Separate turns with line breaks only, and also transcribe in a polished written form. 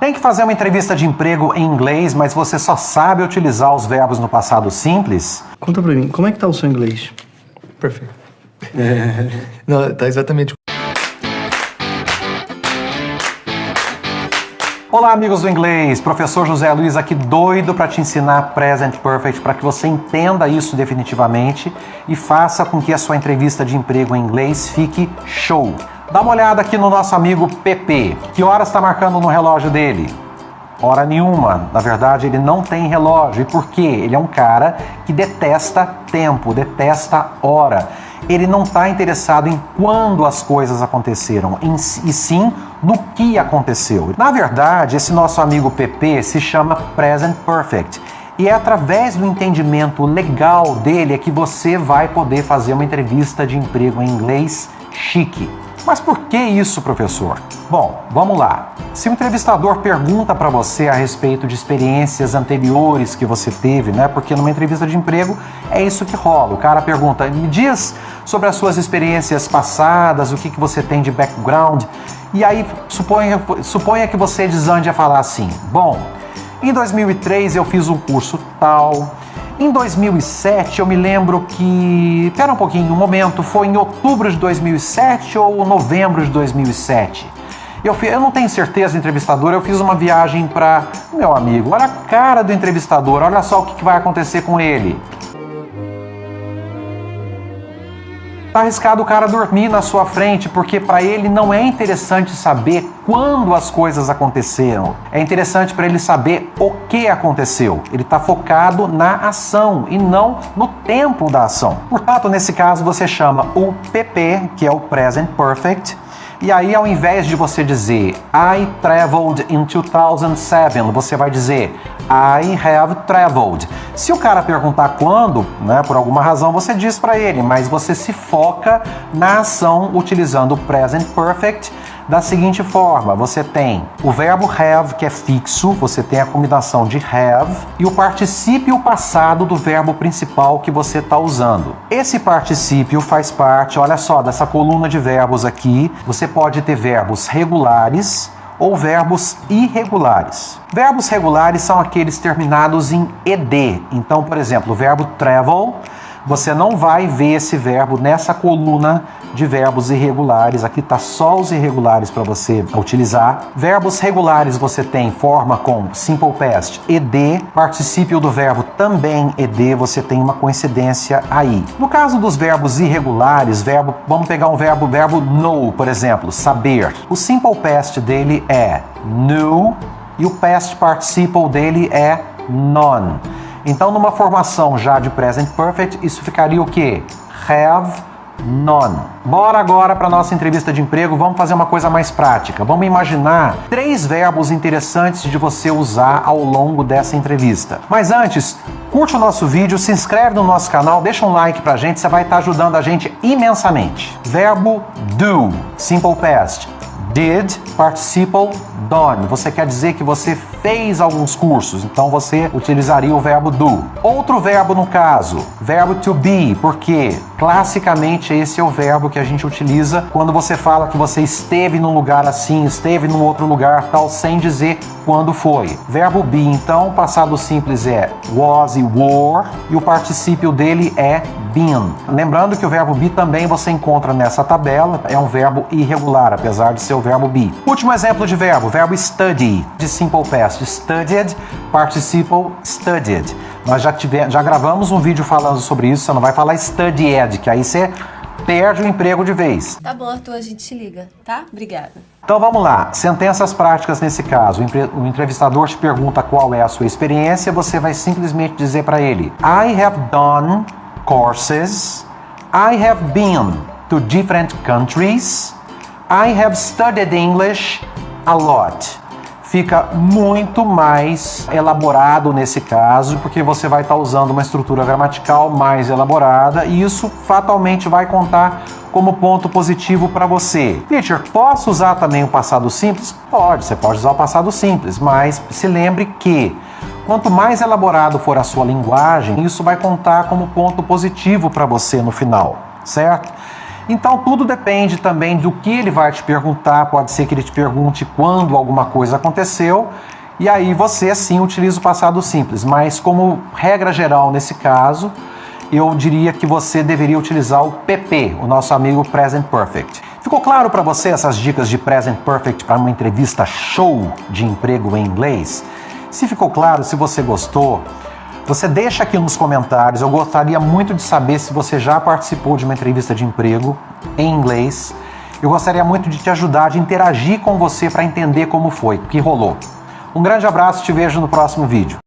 Tem que fazer uma entrevista de emprego em inglês, mas você só sabe utilizar os verbos no passado simples?
Conta pra mim, como é que tá o seu inglês?
Perfeito. Não, tá exatamente.
Olá, amigos do inglês. Professor José Luiz aqui, doido para te ensinar Present Perfect, para que você entenda isso definitivamente e faça com que a sua entrevista de emprego em inglês fique show. Dá uma olhada aqui no nosso amigo Pepe. Que horas está marcando no relógio dele? Hora nenhuma. Na verdade, ele não tem relógio. E por quê? Ele é um cara que detesta tempo, detesta hora. Ele não está interessado em quando as coisas aconteceram, e sim no que aconteceu. Na verdade, esse nosso amigo Pepe se chama Present Perfect. E é através do entendimento legal dele é que você vai poder fazer uma entrevista de emprego em inglês chique. Mas por que isso, professor? Bom, vamos lá. Se o entrevistador pergunta para você a respeito de experiências anteriores que você teve, né? Porque numa entrevista de emprego é isso que rola. O cara pergunta, me diz sobre as suas experiências passadas, o que você tem de background. E aí, suponha que você desande a falar assim, bom, em 2003 eu fiz um curso tal. Em 2007, eu me lembro que... Espera um pouquinho, um momento. Foi em outubro de 2007 ou novembro de 2007? Eu não tenho certeza, entrevistador. Eu fiz uma viagem para... Meu amigo, olha a cara do entrevistador. Olha só o que vai acontecer com ele. Tá arriscado o cara dormir na sua frente, porque para ele não é interessante saber quando as coisas aconteceram. É interessante para ele saber o que aconteceu. Ele está focado na ação e não no tempo da ação. Portanto, nesse caso, você chama o PP, que é o Present Perfect, e aí, ao invés de você dizer I traveled in 2007, você vai dizer I have traveled. Se o cara perguntar quando, né, por alguma razão, você diz para ele, mas você se foca na ação utilizando o Present Perfect da seguinte forma. Você tem o verbo have, que é fixo, você tem a combinação de have e o particípio passado do verbo principal que você está usando. Esse particípio faz parte, olha só, dessa coluna de verbos aqui. Você pode ter verbos regulares ou verbos irregulares. Verbos regulares são aqueles terminados em ed. Então, por exemplo, o verbo travel, você não vai ver esse verbo nessa coluna de verbos irregulares. Aqui está só os irregulares para você utilizar. Verbos regulares você tem forma com simple past, ed, particípio do verbo também ed, você tem uma coincidência aí. No caso dos verbos irregulares, vamos pegar um verbo know, por exemplo, saber. O simple past dele é knew e o past participle dele é known. Então, numa formação já de Present Perfect, isso ficaria o quê? Have known. Bora agora para a nossa entrevista de emprego, vamos fazer uma coisa mais prática. Vamos imaginar 3 verbos interessantes de você usar ao longo dessa entrevista. Mas antes, curte o nosso vídeo, se inscreve no nosso canal, deixa um like pra gente, você vai estar ajudando a gente imensamente. Verbo do, simple past. Did, participle, done. Você quer dizer que você fez alguns cursos, então você utilizaria o verbo do. Outro verbo no caso, verbo to be, porque classicamente esse é o verbo que a gente utiliza quando você fala que você esteve num lugar assim, esteve num outro lugar tal, sem dizer quando foi. Verbo be, então, passado simples é was e were, e o particípio dele é been. Lembrando que o verbo be também você encontra nessa tabela, é um verbo irregular, apesar de ser o verbo be. Último exemplo de verbo study, de simple past, studied, participle studied. Nós já gravamos um vídeo falando sobre isso, você não vai falar studied, que aí você perde o emprego de vez.
Tá bom, Arthur, a gente te liga, tá? Obrigada.
Então vamos lá, sentenças práticas nesse caso. O entrevistador te pergunta qual é a sua experiência, você vai simplesmente dizer para ele I have done courses, I have been to different countries, I have studied English a lot. Fica muito mais elaborado nesse caso, porque você vai estar usando uma estrutura gramatical mais elaborada e isso fatalmente vai contar como ponto positivo para você. Teacher, posso usar também o passado simples? Pode, você pode usar o passado simples, mas se lembre que quanto mais elaborado for a sua linguagem, isso vai contar como ponto positivo para você no final, certo? Então tudo depende também do que ele vai te perguntar. Pode ser que ele te pergunte quando alguma coisa aconteceu, e aí você sim utiliza o passado simples. Mas como regra geral nesse caso, eu diria que você deveria utilizar o PP, o nosso amigo Present Perfect. Ficou claro para você essas dicas de Present Perfect para uma entrevista show de emprego em inglês? Se ficou claro, se você gostou, você deixa aqui nos comentários. Eu gostaria muito de saber se você já participou de uma entrevista de emprego em inglês. Eu gostaria muito de te ajudar, de interagir com você para entender como foi, o que rolou. Um grande abraço, te vejo no próximo vídeo.